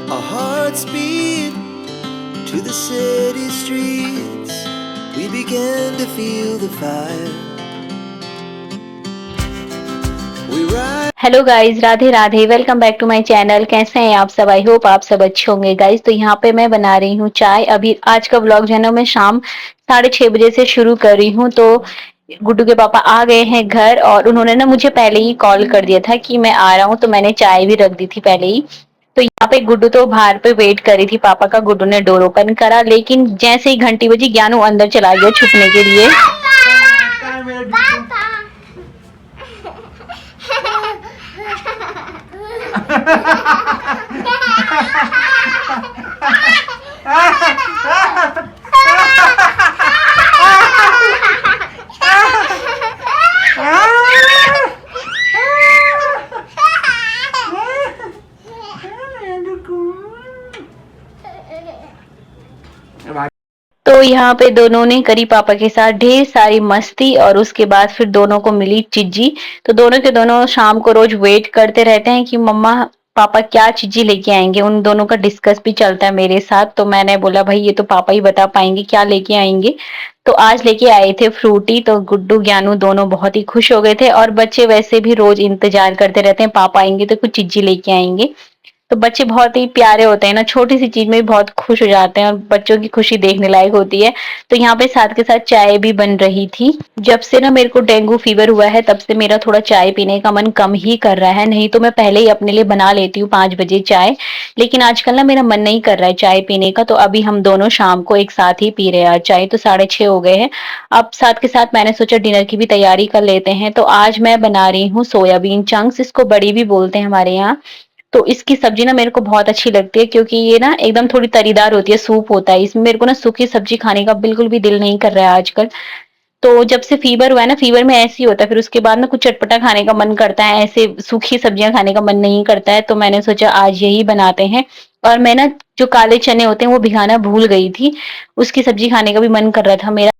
Our hearts beat to the city streets. We began to feel the fire. We ride. Hello guys, Radhe Radhe. Welcome back to my channel. कैसे हैं आप सब? I hope आप सब अच्छे होंगे गाइज। तो यहाँ पे मैं बना रही हूँ चाय। अभी आज का व्लॉग जो है ना मैं शाम 6:30 बजे से शुरू कर रही हूँ। तो गुड्डू के पापा आ गए हैं घर और उन्होंने ना मुझे पहले ही कॉल कर दिया था कि मैं आ रहा हूँ, तो मैंने चाय भी रख दी थी पहले ही। तो यहाँ पे गुड्डू तो बाहर पे वेट कर रही थी पापा का। गुड्डू ने डोर ओपन करा, लेकिन जैसे ही घंटी बजी ज्ञानू अंदर चला गया छुपने के लिए। तो यहाँ पे दोनों ने करी पापा के साथ ढेर सारी मस्ती और उसके बाद फिर दोनों को मिली चिज्जी। तो दोनों के दोनों शाम को रोज वेट करते रहते हैं कि मम्मा पापा क्या चीजें लेके आएंगे। उन दोनों का डिस्कस भी चलता है मेरे साथ। तो मैंने बोला भाई ये तो पापा ही बता पाएंगे क्या लेके आएंगे। तो आज लेके आए थे फ्रूटी। तो गुड्डू ज्ञानू दोनों बहुत ही खुश हो गए थे और बच्चे वैसे भी रोज इंतजार करते रहते हैं पापा आएंगे तो कुछ चीजें लेके आएंगे। तो बच्चे बहुत ही प्यारे होते हैं ना, छोटी सी चीज में भी बहुत खुश हो जाते हैं और बच्चों की खुशी देखने लायक होती है। तो यहाँ पे साथ के साथ चाय भी बन रही थी। जब से ना मेरे को डेंगू फीवर हुआ है तब से मेरा थोड़ा चाय पीने का मन कम ही कर रहा है। नहीं तो मैं पहले ही अपने लिए बना लेती हूँ 5 बजे चाय, लेकिन आजकल ना मेरा मन नहीं कर रहा है चाय पीने का। तो अभी हम दोनों शाम को एक साथ ही पी रहे हैं चाय। तो 6:30 हो गए हैं। अब साथ के साथ मैंने सोचा डिनर की भी तैयारी कर लेते हैं। तो आज मैं बना रही हूँ सोयाबीन चंक्स, इसको बड़ी भी बोलते हैं हमारे यहाँ। तो इसकी सब्जी ना मेरे को बहुत अच्छी लगती है क्योंकि ये ना एकदम थोड़ी तरीदार होती है, सूप होता है इसमें। मेरे को ना सूखी सब्जी खाने का बिल्कुल भी दिल नहीं कर रहा है आजकल। तो जब से फीवर हुआ है ना, फीवर में ऐसे ही होता है, फिर उसके बाद ना कुछ चटपटा खाने का मन करता है, ऐसे सूखी सब्जियां खाने का मन नहीं करता है। तो मैंने सोचा आज यही बनाते हैं। और मैं ना जो काले चने होते हैं वो भिगाना भूल गई थी, उसकी सब्जी खाने का भी मन कर रहा था मेरा।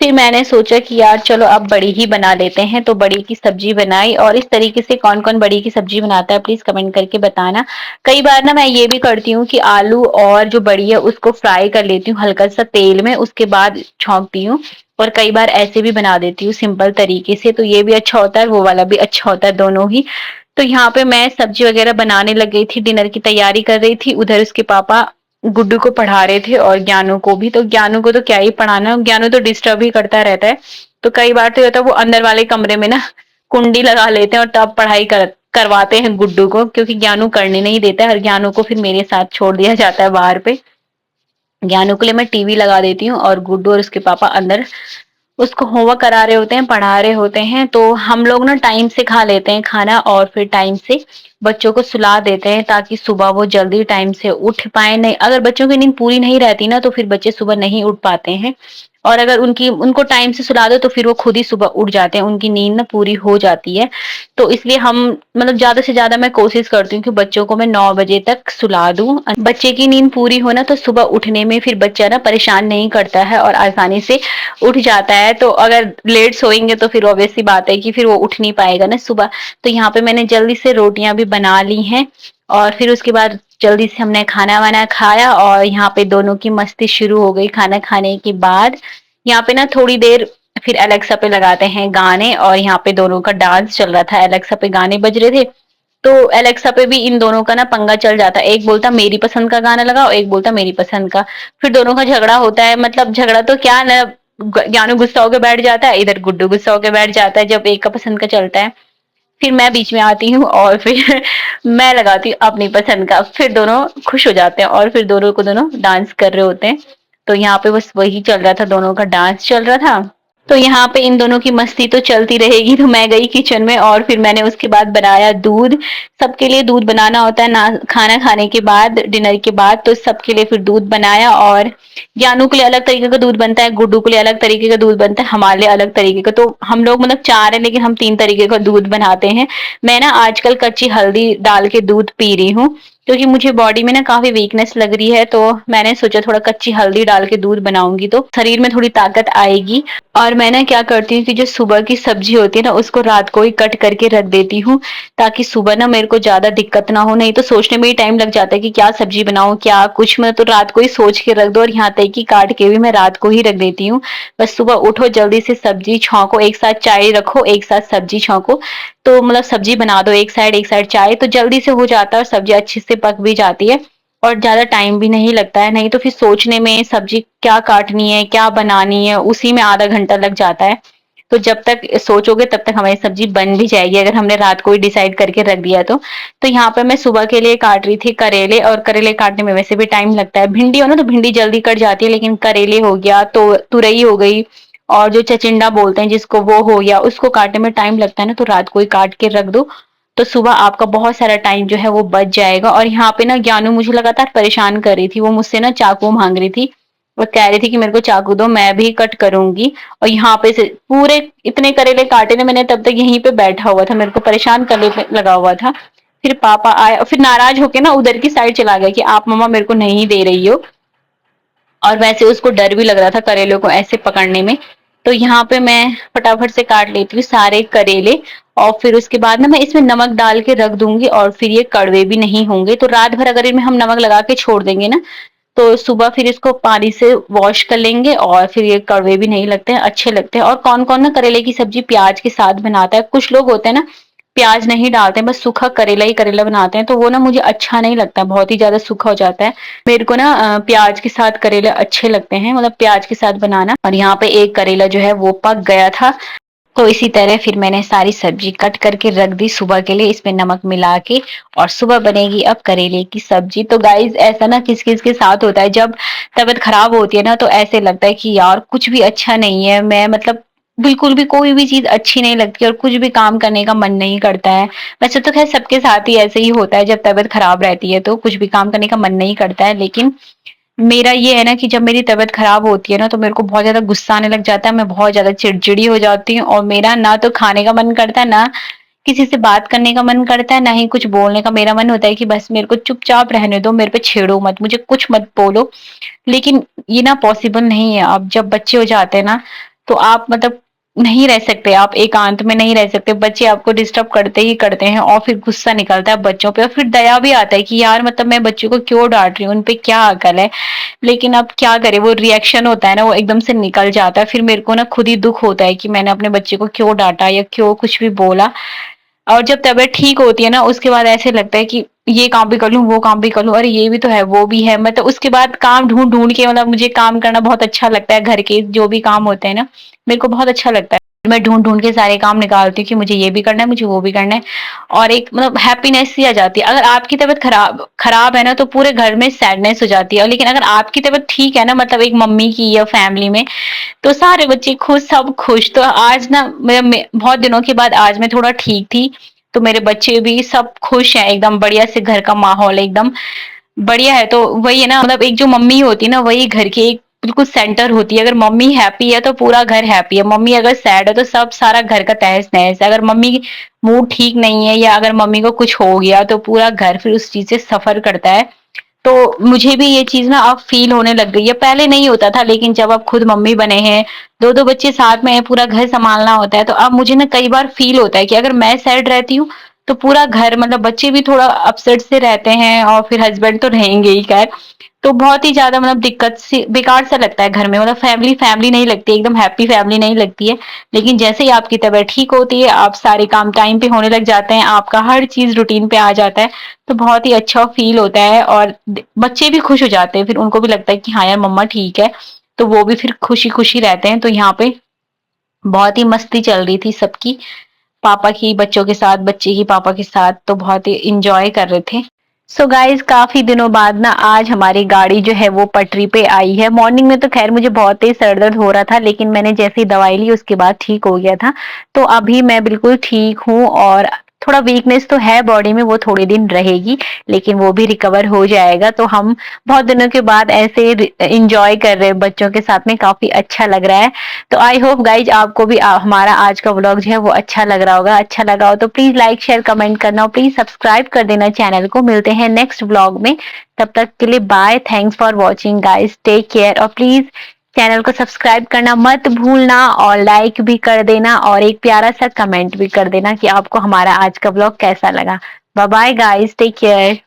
फिर मैंने सोचा कि यार चलो अब बड़ी ही बना लेते हैं। तो बड़ी की सब्जी बनाई। और इस तरीके से कौन कौन बड़ी की सब्जी बनाता है प्लीज कमेंट करके बताना। कई बार ना मैं ये भी करती हूँ कि आलू और जो बड़ी है उसको फ्राई कर लेती हूँ हल्का सा तेल में, उसके बाद छौंकती हूँ। और कई बार ऐसे भी बना देती हूँ सिंपल तरीके से। तो ये भी अच्छा होता है, वो वाला भी अच्छा होता है, दोनों ही। तो यहाँ पे मैं सब्जी वगैरह बनाने लग गई थी, डिनर की तैयारी कर रही थी। उधर उसके पापा गुड्डू को पढ़ा रहे थे और ज्ञानू को भी। तो ज्ञानू को तो क्या ही पढ़ाना, ज्ञानू तो डिस्टर्ब ही करता रहता है। तो कई बार तो होता है वो अंदर वाले कमरे में ना कुंडी लगा लेते हैं और तब पढ़ाई करवाते हैं गुड्डू को, क्योंकि ज्ञानू करने नहीं देता है। और ज्ञानू को फिर मेरे साथ छोड़ दिया जाता है बाहर पे। ज्ञानू के लिए मैं टीवी लगा देती हूँ और गुड्डू और उसके पापा अंदर उसको होमवर्क करा रहे होते हैं, पढ़ा रहे होते हैं। तो हम लोग ना टाइम से खा लेते हैं खाना और फिर टाइम से बच्चों को सुला देते हैं ताकि सुबह वो जल्दी टाइम से उठ पाए। नहीं, अगर बच्चों की नींद पूरी नहीं रहती ना तो फिर बच्चे सुबह नहीं उठ पाते हैं। और अगर उनको टाइम से सुला दो तो फिर वो खुद ही सुबह उठ जाते हैं, उनकी नींद ना पूरी हो जाती है। तो इसलिए हम मतलब ज्यादा से ज्यादा मैं कोशिश करती हूँ कि बच्चों को मैं 9 बजे तक सुला दूं। बच्चे की नींद पूरी हो ना तो सुबह उठने में फिर बच्चा ना परेशान नहीं करता है और आसानी से उठ जाता है। तो अगर लेट सोएंगे तो फिर ऑब्वियस सी बात है कि फिर वो उठ नहीं पाएगा ना सुबह। तो यहाँ पे मैंने जल्दी से रोटियां भी बना ली हैं और फिर उसके बाद जल्दी से हमने खाना वाना खाया और यहाँ पे दोनों की मस्ती शुरू हो गई। खाना खाने के बाद यहाँ पे ना थोड़ी देर फिर एलेक्सा पे लगाते हैं गाने और यहाँ पे दोनों का डांस चल रहा था, एलेक्सा पे गाने बज रहे थे। तो एलेक्सा पे भी इन दोनों का ना पंगा चल जाता है, एक बोलता मेरी पसंद का गाना लगाओ, एक बोलता मेरी पसंद का। फिर दोनों का झगड़ा होता है, मतलब झगड़ा तो क्या ना, ज्ञानू गुस्सा होकर बैठ जाता है, इधर गुड्डू गुस्सा होकर बैठ जाता है जब एक का पसंद का चलता है। फिर मैं बीच में आती हूँ और फिर मैं लगाती हूँ अपनी पसंद का। फिर दोनों खुश हो जाते हैं और फिर दोनों को दोनों डांस कर रहे होते हैं। तो यहाँ पे बस वही चल रहा था, दोनों का डांस चल रहा था। तो यहाँ पे इन दोनों की मस्ती तो चलती रहेगी। तो मैं गई किचन में और फिर मैंने उसके बाद बनाया दूध। सबके लिए दूध बनाना होता है ना, खाना खाने के बाद, डिनर के बाद। तो सबके लिए फिर दूध बनाया और ज्ञानू के लिए अलग तरीके का दूध बनता है, गुड्डू के लिए अलग तरीके का दूध बनता है, हमारे लिए अलग तरीके का। तो हम लोग मतलब 4 है लेकिन हम 3 तरीके का दूध बनाते हैं। मैं ना आजकल कच्ची हल्दी डाल के दूध पी रही हूँ। क्योंकि मुझे बॉडी में ना काफ़ी वीकनेस लग रही है, तो मैंने सोचा थोड़ा कच्ची हल्दी डाल के दूध बनाऊँगी तो शरीर में थोड़ी ताकत आएगी। और मैं ना क्या करती हूँ कि जो सुबह की सब्ज़ी होती है ना, उसको रात को ही कट करके रख देती हूँ, ताकि सुबह ना मेरे को ज़्यादा दिक्कत ना हो। नहीं तो सोचने में ही टाइम लग जाता है कि क्या सब्ज़ी बनाऊँ, क्या कुछ, मैं तो रात को ही सोच के रख दो, और यहाँ तक कि काट के भी मैं रात को ही रख देती हूँ। बस सुबह उठो, जल्दी से सब्ज़ी छौंको, एक साथ चाय रखो, एक साथ सब्ज़ी छौंको, तो मतलब सब्ज़ी बना दो एक साइड चाय, तो जल्दी से हो जाता है और सब्ज़ी अच्छे से पक भी जाती है और ज़्यादा टाइम भी नहीं लगता है। नहीं तो फिर सोचने में सब्ज़ी क्या काटनी है, क्या बनानी है, उसी में आधा घंटा लग जाता है। तो जब तक सोचोगे तब तक हमारी सब्ज़ी बन भी जाएगी, अगर हमने रात को ही डिसाइड करके रख दिया तो। तो यहाँ पे मैं सुबह के लिए काट रही थी करेले, और करेले काटने में वैसे भी टाइम लगता है। भिंडी हो ना तो भिंडी जल्दी कट जाती है, लेकिन करेले हो गया, तो तुरई हो गई, और जो चिचिंडा बोलते हैं जिसको, वो हो गया, उसको काटने में टाइम लगता है ना, तो रात को ही काट के रख दो, तो सुबह आपका बहुत सारा टाइम जो है वो बच जाएगा। और यहाँ पे ना ज्ञानू मुझे लगातार परेशान कर रही थी, वो मुझसे ना चाकू मांग रही थी, वो कह रही थी कि मेरे को चाकू दो, मैं भी कट करूंगी। और यहाँ पे से पूरे इतने करेले काटे ना मैंने, तब तक यहीं पे बैठा हुआ था, मेरे को परेशान करने पे लगा हुआ था। फिर पापा आए और फिर नाराज होके ना उधर की साइड चला गया कि आप मम्मा मेरे को नहीं दे रही हो, और वैसे उसको डर भी लग रहा था करेले को ऐसे पकड़ने में। तो यहाँ पे मैं फटाफट से काट लेती हूँ सारे करेले, और फिर उसके बाद ना मैं इसमें नमक डाल के रख दूंगी, और फिर ये कड़वे भी नहीं होंगे। तो रात भर अगर इनमें हम नमक लगा के छोड़ देंगे ना, तो सुबह फिर इसको पानी से वॉश कर लेंगे, और फिर ये कड़वे भी नहीं लगते हैं, अच्छे लगते हैं। और कौन कौन ना करेले की सब्जी प्याज के साथ बनाता है, कुछ लोग होते हैं ना प्याज नहीं डालते हैं, बस सूखा करेला ही करेला बनाते हैं, तो वो ना मुझे अच्छा नहीं लगता, बहुत ही ज्यादा सूखा हो जाता है। मेरे को ना प्याज के साथ करेले अच्छे लगते हैं, मतलब प्याज के साथ बनाना। और यहाँ पे एक करेला जो है वो पक गया था, तो इसी तरह फिर मैंने सारी सब्जी कट करके रख दी सुबह के लिए, इसमें नमक मिला के, और सुबह बनेगी अब करेले की सब्जी। तो गाइज ऐसा ना किस किस के साथ होता है, जब तबीयत खराब होती है ना, तो ऐसे लगता है कि यार कुछ भी अच्छा नहीं है, मैं मतलब बिल्कुल भी कोई भी चीज अच्छी नहीं लगती, और कुछ भी काम करने का मन नहीं करता है। वैसे तो खैर सबके साथ ही ऐसे ही होता है, जब तबीयत खराब रहती है तो कुछ भी काम करने का मन नहीं करता है। लेकिन मेरा ये है ना कि जब मेरी तबीयत खराब होती है ना, तो मेरे को बहुत ज़्यादा गुस्सा आने लग जाता है, मैं बहुत ज़्यादा चिड़चिड़ी हो जाती हूँ, और मेरा ना तो खाने का मन करता है, ना किसी से बात करने का मन करता है, ना ही कुछ बोलने का। मेरा मन होता है कि बस मेरे को चुपचाप रहने दो, मेरे पे छेड़ो मत, मुझे कुछ मत बोलो। लेकिन ये ना पॉसिबल नहीं है। अब जब बच्चे हो जाते हैं ना, तो आप मतलब नहीं रह सकते, आप एकांत में नहीं रह सकते, बच्चे आपको डिस्टर्ब करते ही करते हैं, और फिर गुस्सा निकलता है बच्चों पे, और फिर दया भी आता है कि यार मतलब मैं बच्चों को क्यों डांट रही हूँ, उन पे क्या अकल है। लेकिन अब क्या करें, वो रिएक्शन होता है ना, वो एकदम से निकल जाता है, फिर मेरे को ना खुद ही दुख होता है कि मैंने अपने बच्चे को क्यों डांटा या क्यों कुछ भी बोला। और जब तबीयत ठीक होती है ना, उसके बाद ऐसे लगता है कि ये काम भी कर लूँ, वो काम भी कर लूँ, अरे ये भी तो है, वो भी है। मतलब उसके बाद काम ढूँढ-ढूँढ के, मतलब मुझे काम करना बहुत अच्छा लगता है, घर के जो भी काम होते हैं ना, मेरे को बहुत अच्छा लगता है। मैं ढूँढ-ढूँढ के सारे काम निकालती हूँ कि मुझे ये भी करना है, मुझे वो भी करना है, और एक मतलब हैप्पीनेस सी आ जाती है। अगर आपकी तबीयत खराब खराब है ना, तो पूरे घर में सैडनेस हो जाती है, और लेकिन अगर आपकी तबीयत ठीक है ना, मतलब एक मम्मी की या फैमिली में, तो सारे बच्चे खुश, सब खुश। तो आज ना बहुत दिनों के बाद आज मैं थोड़ा ठीक थी, तो मेरे बच्चे भी सब खुश हैं, एकदम बढ़िया से घर का माहौल एकदम बढ़िया है। तो वही है ना, मतलब एक जो मम्मी होती है ना, वही घर की एक बिल्कुल सेंटर होती है। अगर मम्मी हैप्पी है तो पूरा घर हैप्पी है, मम्मी अगर सैड है तो सब सारा घर का तहस नहस है। अगर मम्मी मूड ठीक नहीं है, या अगर मम्मी को कुछ हो गया, तो पूरा घर फिर उस चीज से सफर करता है। तो मुझे भी ये चीज़ ना अब फ़ील होने लग गई है। पहले नहीं होता था, लेकिन जब अब खुद मम्मी बने हैं, 2-2 बच्चे साथ में हैं, पूरा घर सँभालना होता है, तो अब मुझे ना कई बार फ़ील होता है कि अगर मैं सैड रहती हूँ, तो पूरा घर, मतलब बच्चे भी थोड़ा अपसेट से रहते हैं, और फिर हस्बैंड तो रहेंगे ही खैर। तो बहुत ही ज़्यादा मतलब दिक्कत सी, बेकार सा लगता है घर में, मतलब फैमिली फैमिली नहीं लगती, एकदम हैप्पी फैमिली नहीं लगती है। लेकिन जैसे ही आपकी तबीयत ठीक होती है, आप सारे काम टाइम पे होने लग जाते हैं, आपका हर चीज़ रूटीन पे आ जाता है, तो बहुत ही अच्छा फ़ील होता है, और बच्चे भी खुश हो जाते हैं, फिर उनको भी लगता है कि हाँ यार मम्मा ठीक है, तो वो भी फिर खुशी-खुशी रहते हैं। तो यहाँ पे बहुत ही मस्ती चल रही थी सबकी, पापा की बच्चों के साथ, बच्चे की पापा के साथ, तो बहुत ही एन्जॉय कर रहे थे। सो गाइज़ काफ़ी दिनों बाद ना आज हमारी गाड़ी जो है वो पटरी पे आई है। मॉर्निंग में तो ख़ैर मुझे बहुत तेज़ सर दर्द हो रहा था, लेकिन मैंने जैसे ही दवाई ली उसके बाद ठीक हो गया था। तो अभी मैं बिल्कुल ठीक हूँ, और थोड़ा वीकनेस तो है बॉडी में, वो थोड़े दिन रहेगी लेकिन वो भी रिकवर हो जाएगा। तो हम बहुत दिनों के बाद ऐसे एंजॉय कर रहे हैं बच्चों के साथ में, काफी अच्छा लग रहा है। तो आई होप गाइज आपको भी हमारा आज का व्लॉग जो है वो अच्छा लग रहा होगा। अच्छा लगा हो तो प्लीज लाइक शेयर कमेंट करना और प्लीज सब्सक्राइब कर देना चैनल को। मिलते हैं नेक्स्ट व्लॉग में, तब तक के लिए bye. Thanks for watching guys, take care और प्लीज चैनल को सब्सक्राइब करना मत भूलना और लाइक भी कर देना और एक प्यारा सा कमेंट भी कर देना कि आपको हमारा आज का व्लॉग कैसा लगा। Bye bye guys, take care.